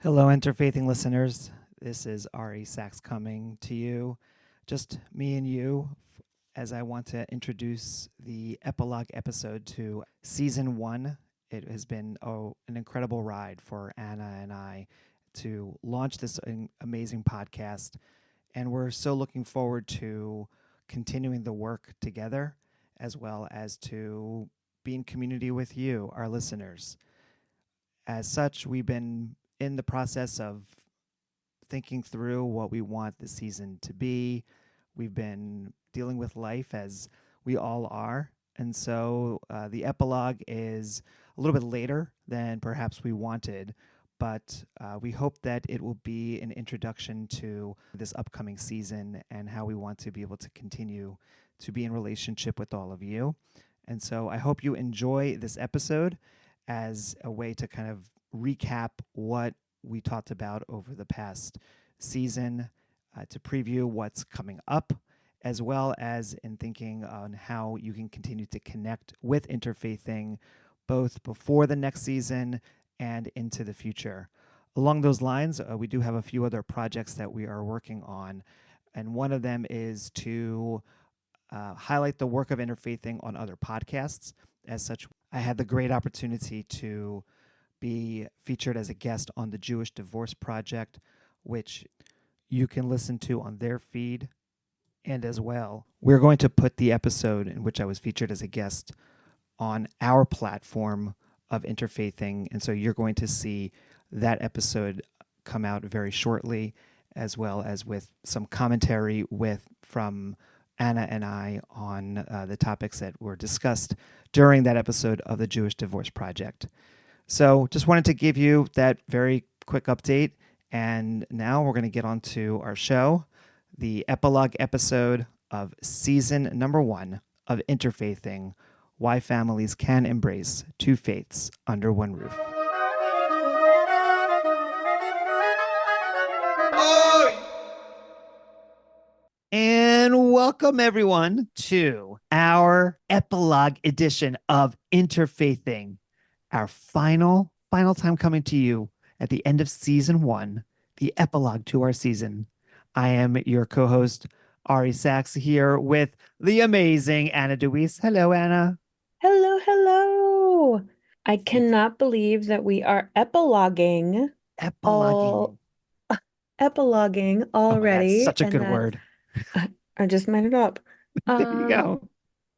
Hello, Interfaithing listeners. This is Ari Sachs coming to you, just me and you, as I want to introduce the epilogue episode to season one. It has been an incredible ride for Anna and I to launch this amazing podcast, and we're so looking forward to continuing the work together, as well as to be in community with you, our listeners. As such, we've been in the process of thinking through what we want the season to be. We've been dealing with life as we all are. And so the epilogue is a little bit later than perhaps we wanted, but we hope that it will be an introduction to this upcoming season and how we want to be able to continue to be in relationship with all of you. And so I hope you enjoy this episode as a way to kind of recap what we talked about over the past season, to preview what's coming up, as well as in thinking on how you can continue to connect with Interfaithing both before the next season and into the future. Along those lines, we do have a few other projects that we are working on, and one of them is to highlight the work of Interfaithing on other podcasts. As such, I had the great opportunity to be featured as a guest on the Jewish Divorce Project, which you can listen to on their feed. And as well, we're going to put the episode in which I was featured as a guest on our platform of Interfaithing. And so you're going to see that episode come out very shortly, as well as with some commentary from Anna and I on the topics that were discussed during that episode of the Jewish Divorce Project. So just wanted to give you that very quick update. And now we're going to get on to our show, the epilogue episode of season number 1 of Interfaithing, Why Families Can Embrace Two Faiths Under One Roof. And welcome everyone to our epilogue edition of Interfaithing, our final time coming to you at the end of season 1, the epilogue to our season. I am your co-host, Ari Sachs, here with the amazing Anna DeWeese. Hello, Anna. Hello, hello. I cannot believe that we are epiloguing Epiloguing. epiloguing Oh my God, already, such a and good that word. I just made it up. There you Um, go.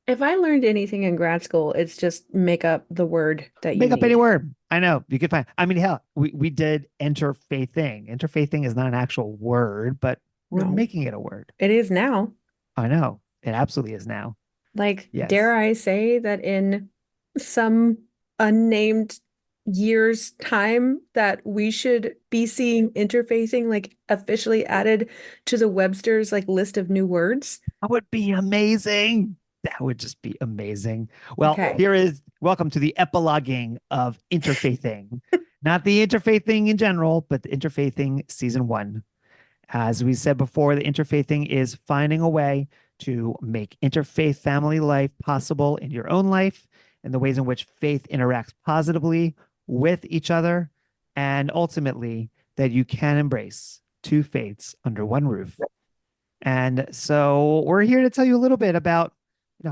if I learned anything in grad school, it's just make up the word that you Make up any need. word. I know you could find. I mean, hell, we did interfaithing. Interfaithing is not an actual word, but we're No, making it a word. it is now. I know it absolutely is now. Like, Yes, dare I say that in some unnamed year's time that we should be seeing interfacing like officially added to the Webster's like list of new words? that would be amazing. That would just be amazing. Well, Okay. here is welcome to the epiloguing of interfaithing, not the interfaithing in general, but the interfaithing season 1. As we said before, the interfaithing is finding a way to make interfaith family life possible in your own life and the ways in which faith interacts positively with each other, and ultimately that you can embrace two faiths under one roof. And so we're here to tell you a little bit about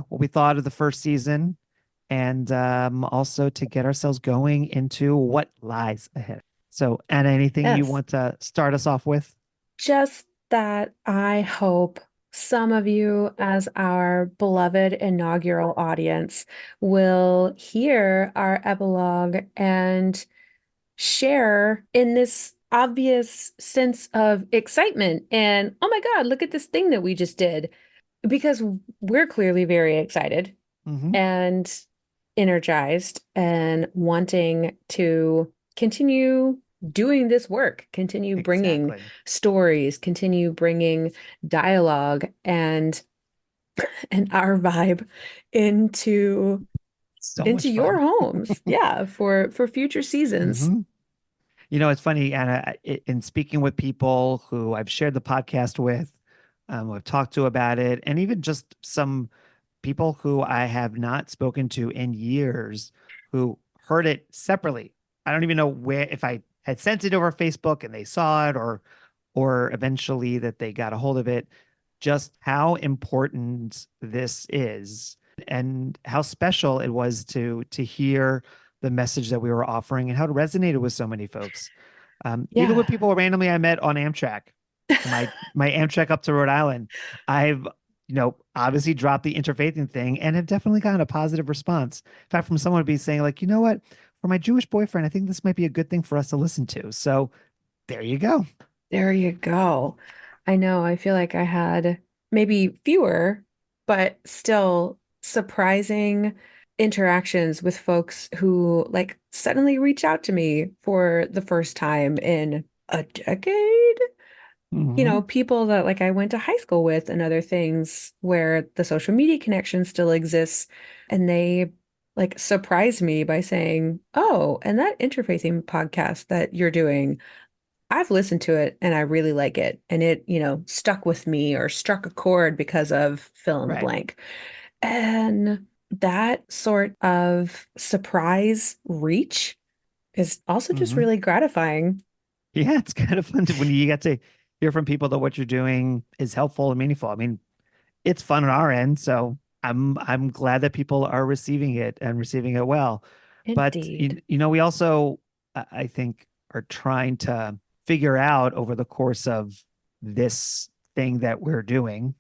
what we thought of the first season, and also to get ourselves going into what lies ahead. So, Anna, anything you Yes. want to start us off with? Just that I hope some of you, as our beloved inaugural audience, will hear our epilogue and share in this obvious sense of excitement and, oh my God, look at this thing that we just did. Because we're clearly very excited Mm-hmm. and energized and wanting to continue doing this work, continue bringing Exactly. stories, continue bringing dialogue and our vibe into So into much your fun. homes. Yeah, for future seasons. Mm-hmm. It's funny, Anna, in speaking with people who I've shared the podcast with, who I've talked to about it, and even just some people who I have not spoken to in years who heard it separately. I don't even know where, if I had sent it over Facebook and they saw it, or eventually that they got a hold of it, just how important this is and how special it was to hear the message that we were offering and how it resonated with so many folks. Even with Yeah. people randomly I met on Amtrak, my Amtrak up to Rhode Island, I've obviously dropped the interfaithing thing and have definitely gotten a positive response. In fact, from someone to be saying like, you know what, for my Jewish boyfriend, I think this might be a good thing for us to listen to. So there you go. There you go. I know. I feel like I had maybe fewer, but still surprising interactions with folks who like suddenly reach out to me for the first time in a decade. Hmm. People that like I went to high school with and other things where the social media connection still exists. And they like surprised me by saying, "Oh, and that interfaithing podcast that you're doing, I've listened to it and I really like it. And it, stuck with me or struck a chord because of fill in the Right. blank." And that sort of surprise reach is also just Hmm. really gratifying. Yeah, it's kind of fun when you get to hear from people that what you're doing is helpful and meaningful. I mean, it's fun on our end, so I'm glad that people are receiving it and receiving it well. But Indeed. we also I think are trying to figure out over the course of this thing that we're doing.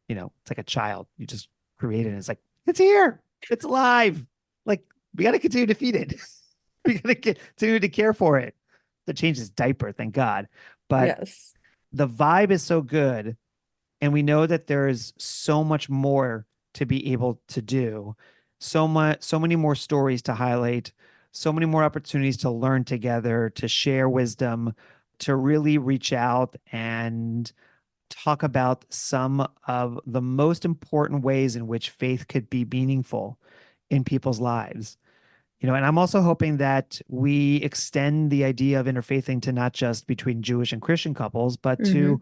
It's like a child. You just create it. And it's like it's here. It's alive. Like we got to continue to feed it. We got to continue to care for it. To change his diaper, thank God. But Yes. the vibe is so good and we know that there is so much more to be able to do, so many more stories to highlight, so many more opportunities to learn together, to share wisdom, to really reach out and talk about some of the most important ways in which faith could be meaningful in people's lives. And I'm also hoping that we extend the idea of interfaithing to not just between Jewish and Christian couples, but Hmm. to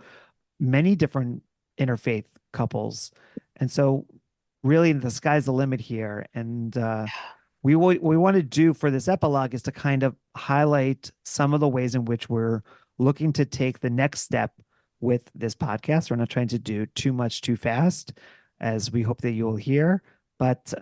many different interfaith couples. And so really the sky's the limit here. And what we want to do for this epilogue is to kind of highlight some of the ways in which we're looking to take the next step with this podcast. We're not trying to do too much too fast, as we hope that you'll hear. But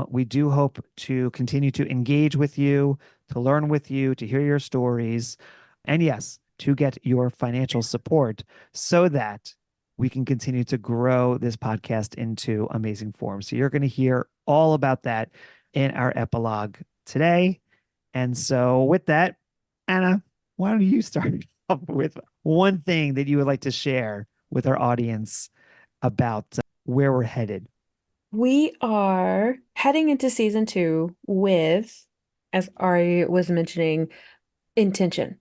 we do hope to continue to engage with you, to learn with you, to hear your stories, and yes, to get your financial support so that we can continue to grow this podcast into amazing form. So you're going to hear all about that in our epilogue today. And so, with that, Anna, why don't you start off with one thing that you would like to share with our audience about where we're headed? We are heading into season two with, as Ari was mentioning, intention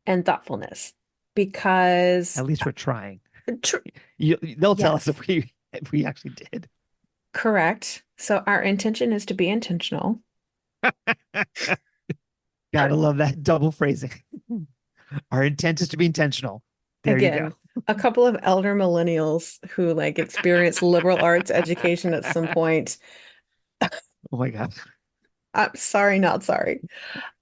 and thoughtfulness. Because, At least we're trying. tr They'll tell us yes, if we actually did. correct. So our intention is to be intentional. Gotta love that double phrasing. Our intent is to be intentional. There you go. Again, a couple of elder millennials who like experience liberal arts education at some point. Oh my God. I'm sorry, not sorry.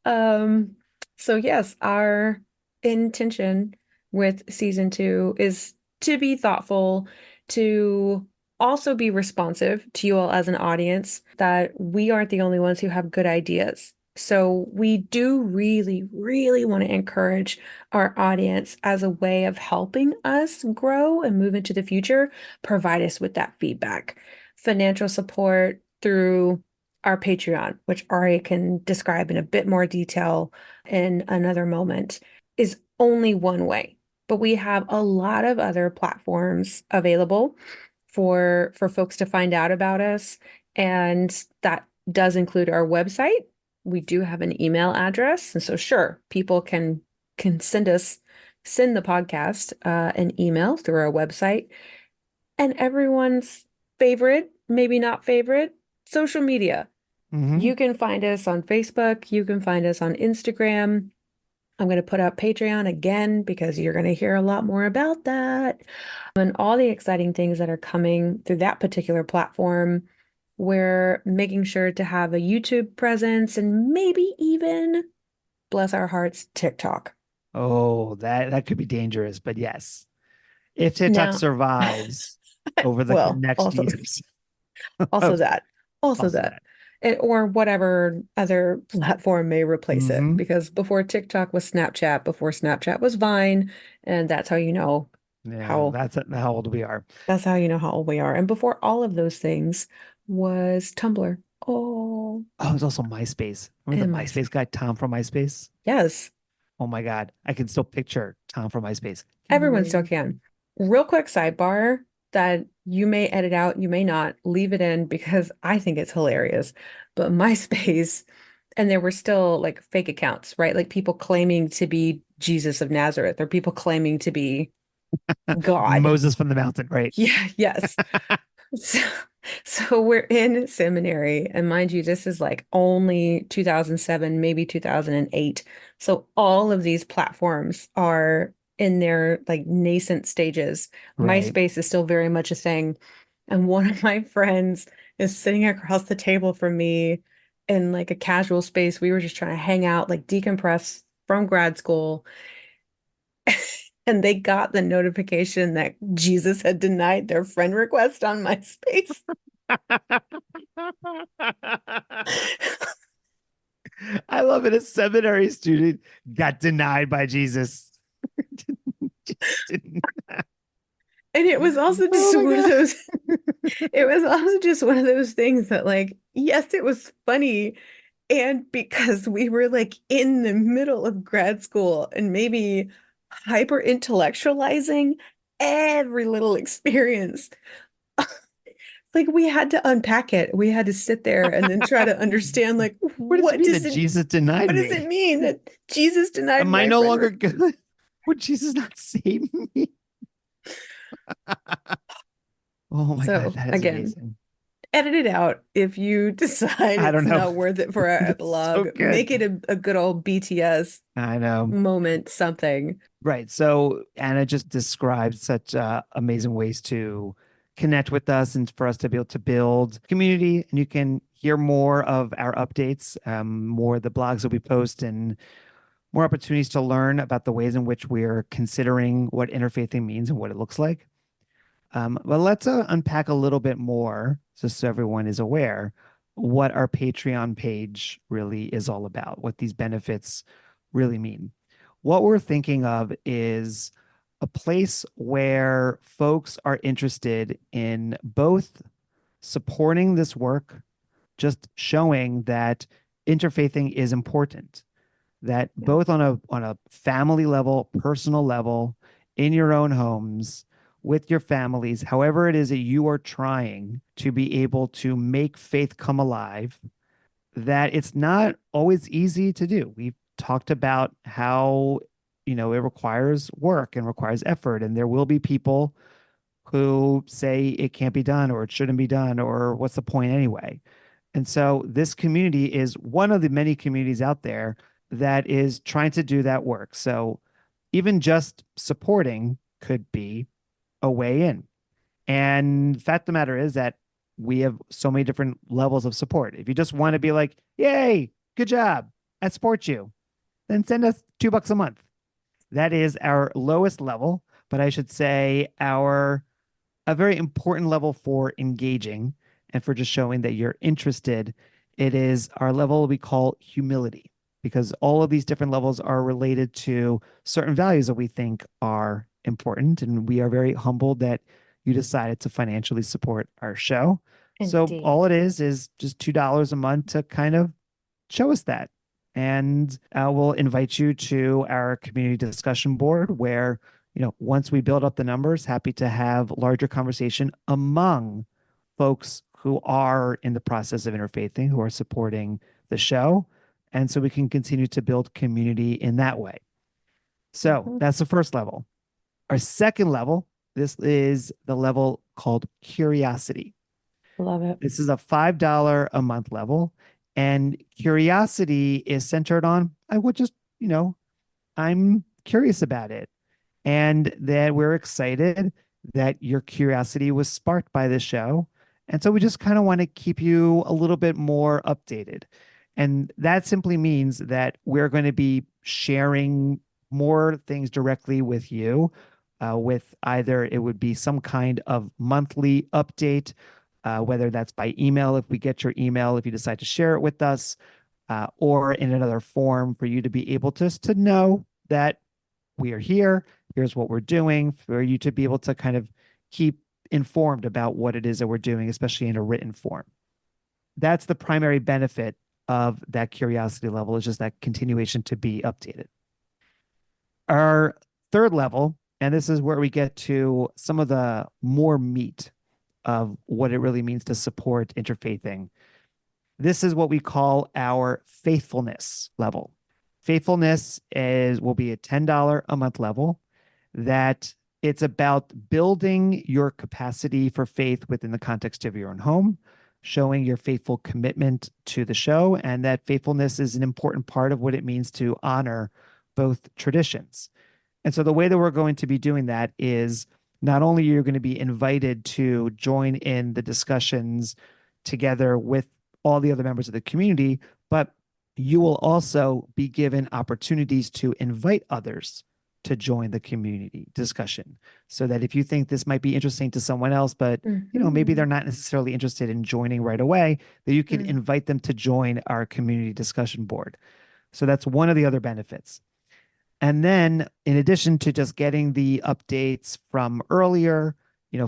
Um, so yes, our intention with season two is to be thoughtful, to also be responsive to you all as an audience, that we aren't the only ones who have good ideas. So we do really, really want to encourage our audience as a way of helping us grow and move into the future, provide us with that feedback. Financial support through our Patreon, which Ari can describe in a bit more detail in another moment, is only one way. But we have a lot of other platforms available for folks to find out about us. And that does include our website. We do have an email address. And so sure, people can send the podcast an email through our website. And everyone's favorite, maybe not favorite, social media. Hmm. You can find us on Facebook. You can find us on Instagram. I'm going to put up Patreon again because you're going to hear a lot more about that and all the exciting things that are coming through that particular platform. We're making sure to have a YouTube presence and maybe even bless our hearts, TikTok. Oh, that could be dangerous, but yes. If TikTok Now, survives over the well, next also years. also that, also Also that. that. Or whatever other platform may replace it. Hmm. Because before TikTok was Snapchat, before Snapchat was Vine, and Yeah, how how old we are. that's how you know how old we are. And before all of those things was Tumblr. Oh, Oh, it's also MySpace. Remember and the MySpace. MySpace guy, Tom from MySpace? Yes, Oh my God. I can still picture Tom from MySpace. everyone still Yay. can. Real quick sidebar that you may edit out, you may not, leave it in because I think it's hilarious. But MySpace, and there were still like fake accounts, right? Like people claiming to be Jesus of Nazareth or people claiming to be God. Moses from the mountain, right? Yeah, yes. So, so we're in seminary, and mind you, this is like only 2007, maybe 2008. So all of these platforms are in their like nascent stages. Right. MySpace is still very much a thing. And one of my friends is sitting across the table from me in like a casual space. We were just trying to hang out, like decompress from grad school. And they got the notification that Jesus had denied their friend request on MySpace. I love it. A seminary student got denied by Jesus. And it was also Oh just my one of God. those, it was also just one of those things that, like, yes, it was funny. And because we were like in the middle of grad school and maybe hyper intellectualizing every little experience, like we had to unpack it. We had to sit there and then try to understand, like, What does it mean that Jesus denied what does it me? mean that Jesus denied Am I my no friend longer request? good? Would Jesus not save me? Oh my God, So that is again, amazing. edit it out if you decide I don't it's know. not worth it for our It's so epilogue. good. Make it a good old BTS I know. moment, something. Right. So Anna just described such amazing ways to connect with us and for us to be able to build community. And you can hear more of our updates, more of the blogs that we post, and more opportunities to learn about the ways in which we're considering what interfaithing means and what it looks like. But let's unpack a little bit more, just so everyone is aware, what our Patreon page really is all about, what these benefits really mean. What we're thinking of is a place where folks are interested in both supporting this work, just showing that interfaithing is important, that Yeah. both on a family level, personal level, in your own homes, with your families, however it is that you are trying to be able to make faith come alive, that it's not always easy to do. We've talked about how, it requires work and requires effort, and there will be people who say it can't be done or it shouldn't be done or what's the point anyway. And so this community is one of the many communities out there that is trying to do that work. So even just supporting could be a way in. And the fact of the matter is that we have so many different levels of support. If you just want to be like, yay, good job, I support you, then send us $2 a month. That is our lowest level, but I should say our a very important level for engaging and for just showing that you're interested. It is our level we call humility, because all of these different levels are related to certain values that we think are important. And we are very humbled that you decided to financially support our show. So all Indeed. it is just $2 a month to kind of show us that. And we'll invite you to our community discussion board where, once we build up the numbers, happy to have larger conversation among folks who are in the process of interfaithing, who are supporting the show. And so we can continue to build community in that way. So Mhm. that's the first level. Our second level, this is the level called curiosity. Love it. This is a $5 a month level. And curiosity is centered on, I would just, I'm curious about it. And that we're excited that your curiosity was sparked by this show. And so we just kind of want to keep you a little bit more updated. And that simply means that we're going to be sharing more things directly with you, with either it would be some kind of monthly update, whether that's by email, if we get your email, if you decide to share it with us, or in another form for you to be able to know that we are here. Here's what we're doing, for you to be able to kind of keep informed about what it is that we're doing, especially in a written form. That's the primary benefit of that curiosity level, is just that continuation to be updated. Our third level, and this is where we get to some of the more meat of what it really means to support interfaithing. This is what we call our faithfulness level. Faithfulness is will be a $10 a month level, that it's about building your capacity for faith within the context of your own home, showing your faithful commitment to the show, and that faithfulness is an important part of what it means to honor both traditions. And so the way that we're going to be doing that is, not only you're going to be invited to join in the discussions together with all the other members of the community, but you will also be given opportunities to invite others to join the community discussion, so that if you think this might be interesting to someone else, but maybe they're Mhm. not necessarily interested in joining right away, that you can Mm. invite them to join our community discussion board. So that's one of the other benefits. And then, in addition to just getting the updates from earlier,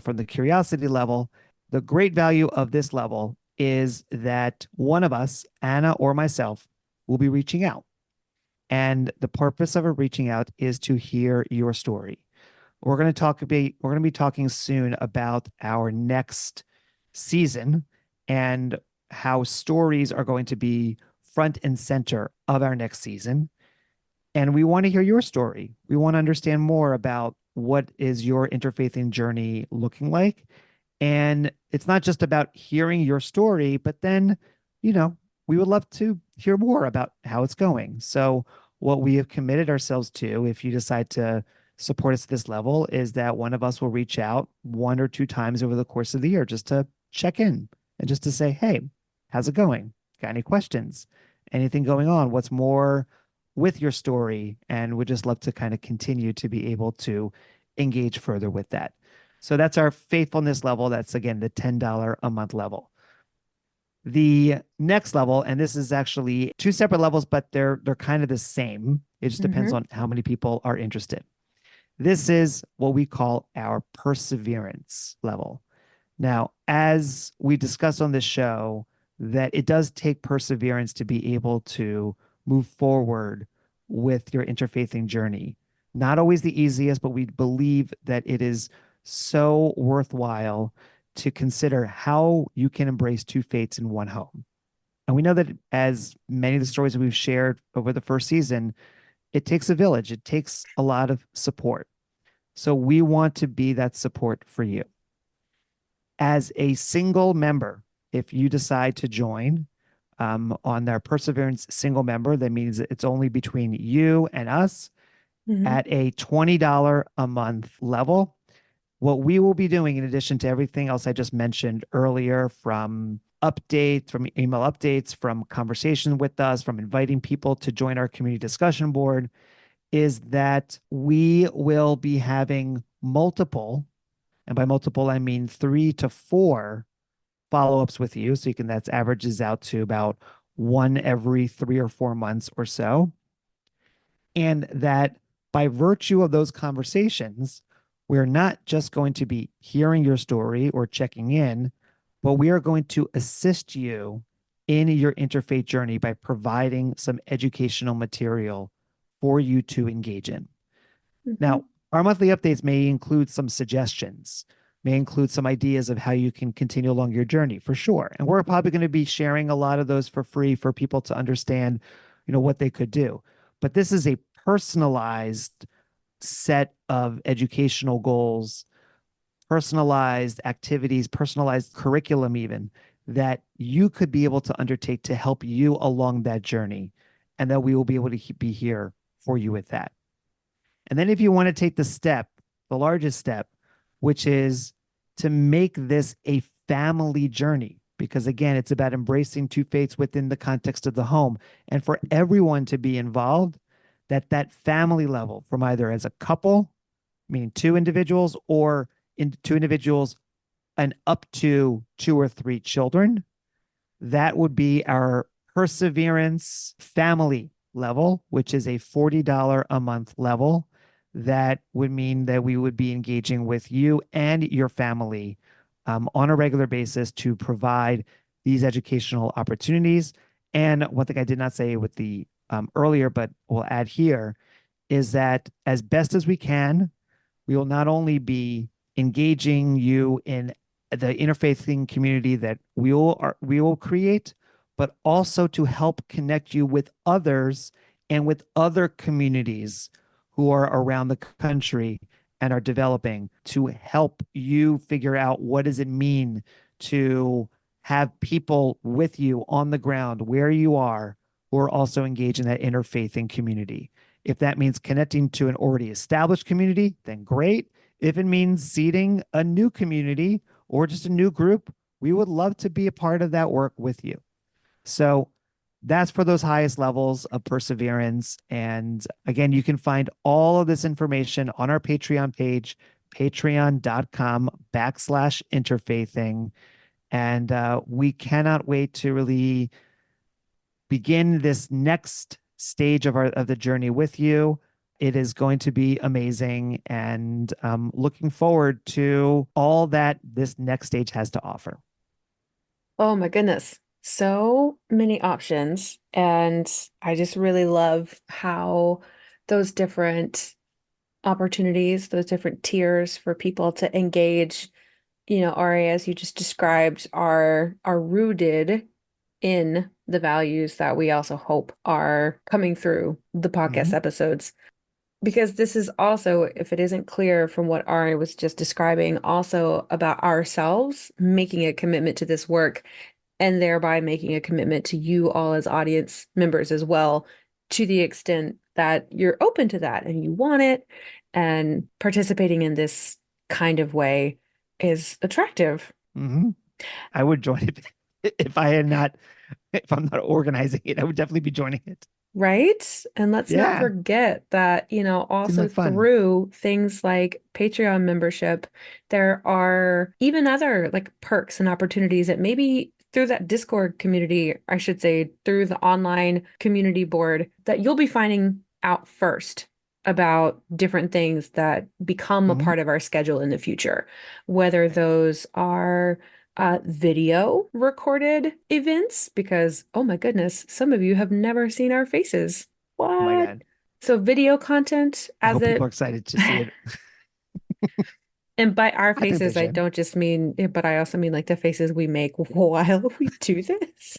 from the curiosity level, the great value of this level is that one of us, Anna or myself, will be reaching out. And the purpose of a reaching out is to hear your story. We're going to be talking soon about our next season, and how stories are going to be front and center of our next season. And we want to hear your story. We want to understand more about what is your interfaithing journey looking like. And it's not just about hearing your story, but then, you know, we would love to hear more about how it's going. So, what we have committed ourselves to, if you decide to support us at this level, is that one of us will reach out one or two times over the course of the year just to check in and just to say, hey, how's it going? Got any questions? Anything going on? What's more with your story? And would just love to kind of continue to be able to engage further with that. So that's our faithfulness level. That's again the $10 a month level. The next level, and this is actually two separate levels, but they're kind of the same. It just depends Mhm. on how many people are interested. This is what we call our perseverance level. Now, as we discussed on this show, that it does take perseverance to be able to move forward with your interfaithing journey. Not always the easiest, but we believe that it is so worthwhile to consider how you can embrace two faiths in one home. And we know that, as many of the stories that we've shared over the first season, it takes a village, it takes a lot of support. So we want to be that support for you. As a single member, if you decide to join on their Perseverance single member, that means it's only between you and us Mhm. at a $20 a month level. What we will be doing, in addition to everything else I just mentioned earlier, from updates, from email updates, from conversation with us, from inviting people to join our community discussion board, is that we will be having multiple, and by multiple, I mean 3 to 4 follow-ups with you. So that averages out to about one every 3 or 4 months or so. And that by virtue of those conversations, we're not just going to be hearing your story or checking in, but we are going to assist you in your interfaith journey by providing some educational material for you to engage in. Mhm. Now, our monthly updates may include some suggestions, may include some ideas of how you can continue along your journey, for sure. And we're probably going to be sharing a lot of those for free for people to understand, what they could do. But this is a personalized set of educational goals, personalized activities, personalized curriculum, even, that you could be able to undertake to help you along that journey. And that we will be able to be here for you with that. And then, if you want to take the step, the largest step, which is to make this a family journey. because again, it's about embracing two faiths within the context of the home and for everyone to be involved, that family level from either as a couple, meaning two individuals, or two individuals and up to two or three children. That would be our Perseverance family level, which is a $40 a month level. That would mean that we would be engaging with you and your family on a regular basis to provide these educational opportunities. And one thing I did not say with the earlier, but we'll add here, is that as best as we can, we will not only be engaging you in the interfaithing community that we will create, but also to help connect you with others and with other communities who are around the country and are developing to help you figure out what does it mean to have people with you on the ground where you are who are also engaged in that interfaithing community. If that means connecting to an already established community, then great. If it means seeding a new community or just a new group, we would love to be a part of that work with you. So that's for those highest levels of perseverance. And again, you can find all of this information on our Patreon page, patreon.com/interfaithing. And we cannot wait to really begin this next stage of the journey with you. It is going to be amazing, and looking forward to all that this next stage has to offer. Oh my goodness. So many options. And I just really love how those different opportunities, those different tiers for people to engage, Ari, as you just described, are rooted in the values that we also hope are coming through the podcast Mhm. episodes. Because this is also, if it isn't clear from what Ari was just describing, also about ourselves making a commitment to this work and thereby making a commitment to you all as audience members as well, to the extent that you're open to that and you want it, and participating in this kind of way is attractive, Mhm. I would join it if I had not, if I'm not organizing it, I would definitely be joining it. right? And let's not Yeah, forget that, seems also like fun. through things like Patreon membership, there are even other like perks and opportunities that maybe through that Discord community, I should say, through the online community board, that you'll be finding out first about different things that become a Mhm. part of our schedule in the future, whether those are video recorded events, because, oh my goodness, some of you have never seen our faces. Oh my What? God. So video content I as hope people are it, excited to see it. and by our I think they faces, I should. don't just mean, but I also mean like the faces we make while we do this.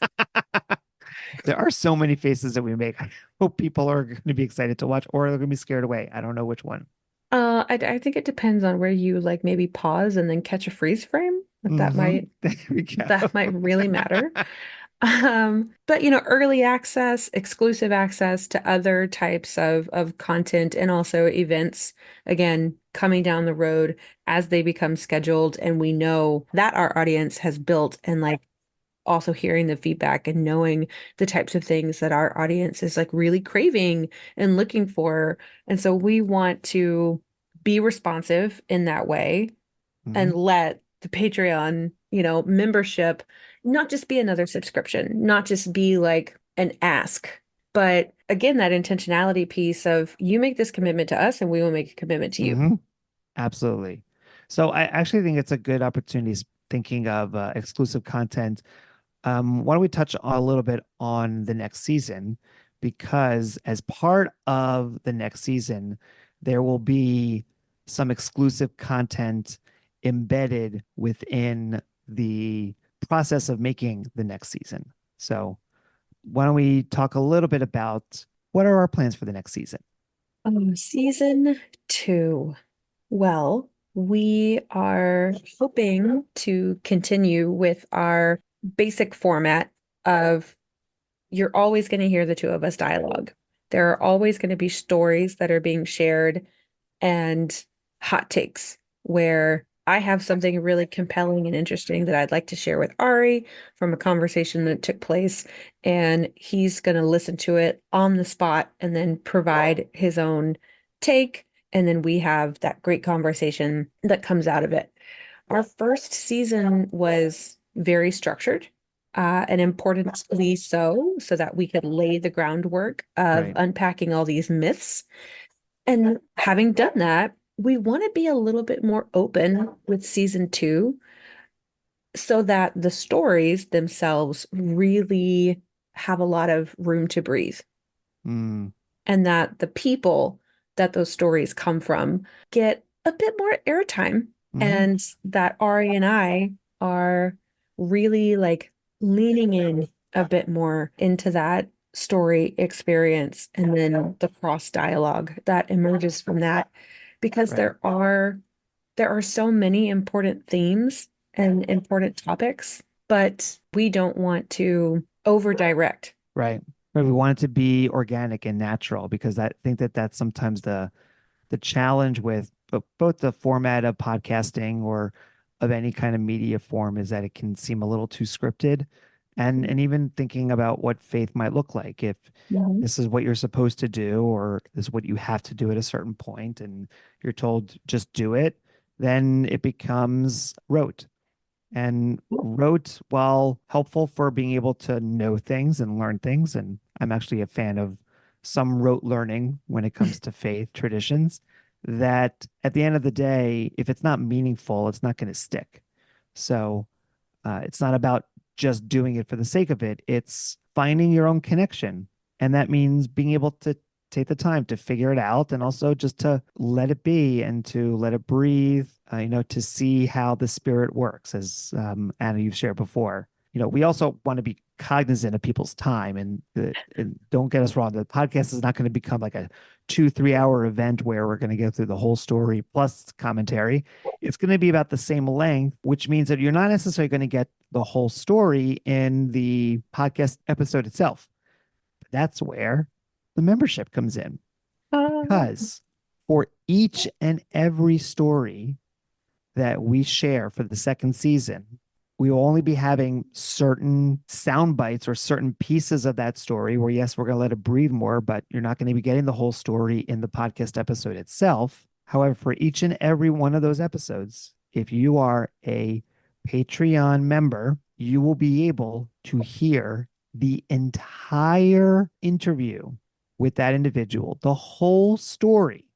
There are so many faces that we make. I hope people are going to be excited to watch or they're going to be scared away. I don't know which one. I think it depends on where you like maybe pause and then catch a freeze frame. That Hmm. might There we go. that might really matter. But early access, exclusive access to other types of content and also events, again, coming down the road as they become scheduled, and we know that our audience has built, and like also hearing the feedback and knowing the types of things that our audience is like really craving and looking for. And so we want to be responsive in that way and Hmm. let the Patreon, membership not just be another subscription, not just be like an ask, but again, that intentionality piece of you make this commitment to us and we will make a commitment to you. Hmm. Absolutely. So I actually think it's a good opportunity thinking of exclusive content. Why don't we touch a little bit on the next season? Because as part of the next season, there will be some exclusive content embedded within the process of making the next season. So, why don't we talk a little bit about what are our plans for the next season? Season two. Well, we are hoping to continue with our basic format of you're always going to hear the two of us dialogue. There are always going to be stories that are being shared and hot takes where I have something really compelling and interesting that I'd like to share with Ari from a conversation that took place, and he's going to listen to it on the spot and then provide his own take. And then we have that great conversation that comes out of it. Our first season was very structured, and importantly so that we could lay the groundwork of Right. unpacking all these myths. And having done that, we want to be a little bit more open with season two so that the stories themselves really have a lot of room to breathe, Mm, and that the people that those stories come from get a bit more airtime, hmm. and that Ari and I are really like leaning in a bit more into that story experience and then the cross dialogue that emerges from that, because Right. there are so many important themes and important topics, but we don't want to over direct. Right. Right. We want it to be organic and natural because I think that that's sometimes the challenge with both the format of podcasting or of any kind of media form is that it can seem a little too scripted. And even thinking about what faith might look like if Mhm. this is what you're supposed to do or this is what you have to do at a certain point and you're told just do it, then it becomes rote. And rote, while helpful for being able to know things and learn things, and I'm actually a fan of some rote learning when it comes to faith traditions, that at the end of the day, if it's not meaningful, it's not going to stick. So it's not about just doing it for the sake of it. It's finding your own connection. And that means being able to take the time to figure it out and also just to let it be and to let it breathe, to see how the spirit works, as Anna, you've shared before. We also want to be cognizant of people's time and don't get us wrong. The podcast is not going to become like a 2-3 hour event where we're going to go through the whole story plus commentary. It's going to be about the same length, which means that you're not necessarily going to get the whole story in the podcast episode itself. But that's where the membership comes in Uh, because for each and every story that we share for the second season, we will only be having certain sound bites or certain pieces of that story where, yes, we're going to let it breathe more, but you're not going to be getting the whole story in the podcast episode itself. However, for each and every one of those episodes, if you are a Patreon member, you will be able to hear the entire interview with that individual, the whole story.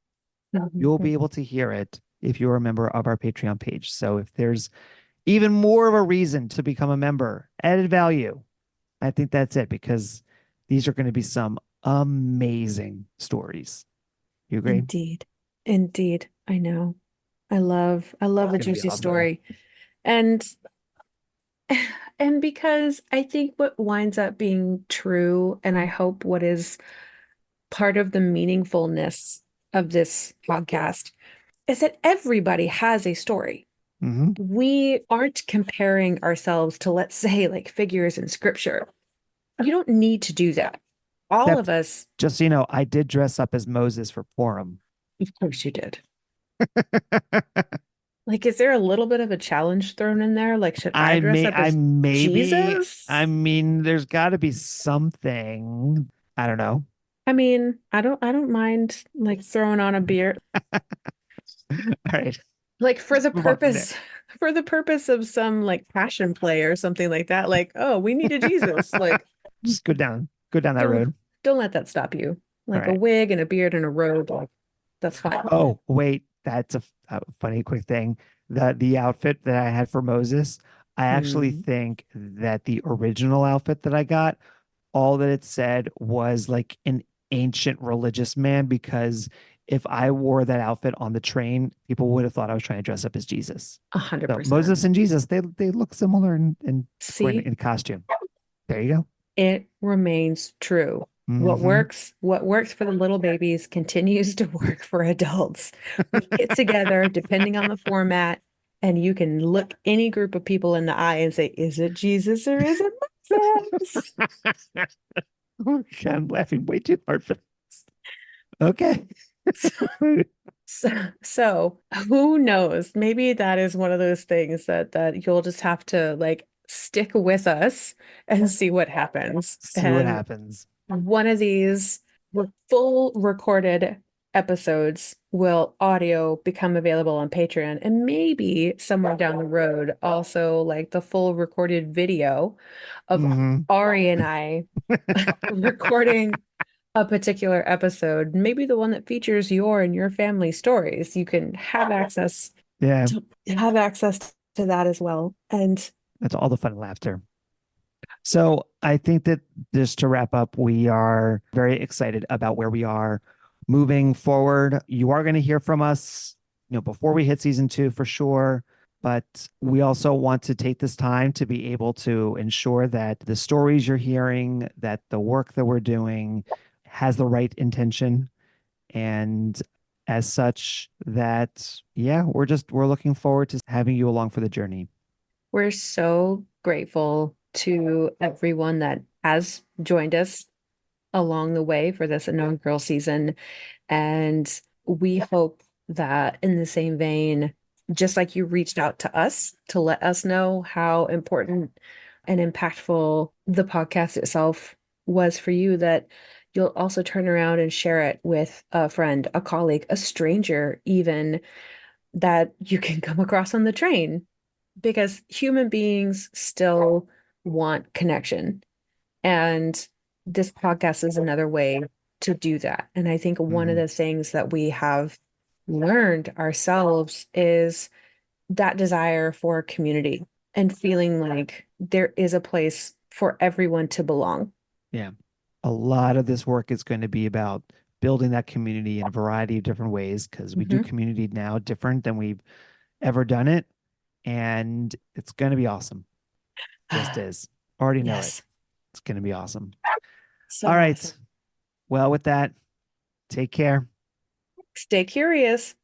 You'll be able to hear it if you're a member of our Patreon page. So if there's even more of a reason to become a member, added value, I think that's it because these are going to be some amazing stories. You agree? Indeed. Indeed. I know. I love a It's going to be juicy awesome. story. And and because I think what winds up being true, and I hope what is part of the meaningfulness of this podcast, is that everybody has a story. Hmm. We aren't comparing ourselves to, let's say, like figures in scripture. You don't need to do that. All of Except, us, just so you know, I did dress up as Moses for Purim. of course you did. Like, is there a little bit of a challenge thrown in there? Like, should I dress up I as maybe, I Jesus? mean, there's got to be something. I don't know. I mean, I don't mind like throwing on a beard, All right, like for let's the move on from there. purpose, for the purpose of some like passion play or something like that. Like, oh, we need a Jesus. Like, Just go down that don't road. don't let that stop you. All Like a right. wig and a beard and a robe, like that's fine. Oh, wait, that's a funny quick thing. The outfit that I had for Moses, I actually Hmm. think that the original outfit that I got, all that it said was like an ancient religious man because if I wore that outfit on the train, people would have thought I was trying to dress up as Jesus. A hundred So Moses percent. and Jesus, they look similar See, in costume. There you go. it remains true. Hmm. What works for the little babies continues to work for adults. We get together, depending on the format, and you can look any group of people in the eye and say, is it Jesus or is it Moses? Okay, I'm laughing way too hard for this. Okay. So who knows? Maybe that is one of those things that you'll just have to like stick with us and see what happens. See what And happens. one of these full recorded episodes will audio become available on Patreon, and maybe somewhere down the road also like the full recorded video of Hmm. Ari and I recording a particular episode, maybe the one that features your and your family stories. You can Yeah, to have access to that as well. And that's all the fun and laughter. So I think that just to wrap up, we are very excited about where we are moving forward. You are going to hear from us, before we hit season 2 for sure. But we also want to take this time to be able to ensure that the stories you're hearing, that the work that we're doing has the right intention. And as such, that, yeah, we're looking forward to having you along for the journey. we're so grateful to everyone that has joined us along the way for this inaugural season. And we hope that in the same vein, just like you reached out to us to let us know how important and impactful the podcast itself was for you, that you'll also turn around and share it with a friend, a colleague, a stranger, even that you can come across on the train, because human beings still want connection. And this podcast is another way to do that. And I think one of Mhm. the things that we have learned ourselves is that desire for community and feeling like there is a place for everyone to belong. Yeah. A lot of this work is going to be about building that community in a variety of different ways because we do Mhm. community now different than we've ever done it. And it's going to be awesome. Just is. Already know it. Yes, It's going to be awesome. All so awesome. right. Well, with that, take care Stay curious,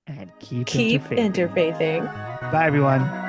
and keep keep interfaithing. interfaithing. Bye, everyone.